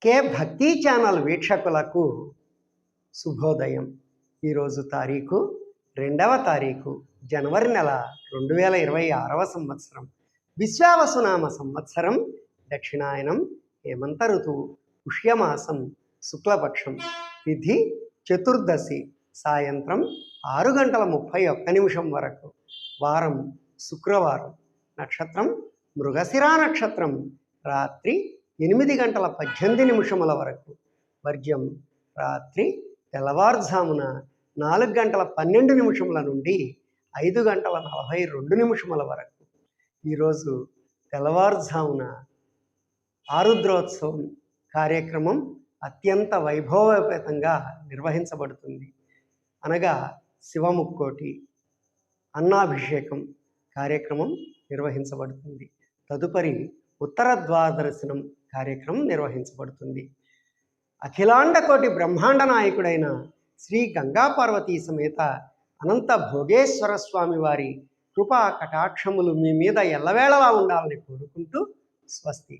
కే భక్తి ఛానల్ వీక్షకులకు శుభోదయం. ఈరోజు తారీఖు 2వ తారీఖు జనవరి నెల 2026వ సంవత్సరం. విశ్వావసునామ సంవత్సరం, దక్షిణాయనం, హేమంత ఋతువు, పుష్యమాసం, శుక్లపక్షం, తిథి చతుర్దశి, సాయంత్రం 6:31 వరకు, వారం శుక్రవారం, నక్షత్రం మృగశిరా నక్షత్రం, రాత్రి 8:18 వరకు, వర్జ్యం రాత్రి తెల్లవారుజామున 4:12 నుండి 5:42 వరకు. ఈరోజు తెల్లవారుజామున ఆరుద్రోత్సవం కార్యక్రమం అత్యంత వైభవోపేతంగా నిర్వహించబడుతుంది. అనగా శివముక్కోటి, అన్నాభిషేకం కార్యక్రమం నిర్వహించబడుతుంది. తదుపరి ఉత్తర ద్వాదశనం కార్యక్రమం నిర్వహించబడుతుంది. అఖిలాండకోటి బ్రహ్మాండ నాయకుడైన శ్రీ గంగా పార్వతీ సమేత అనంత భోగేశ్వర స్వామి వారి కృపా కటాక్షములు మీ మీద ఎల్లవేళలా ఉండాలని కోరుకుంటూ స్వస్తి.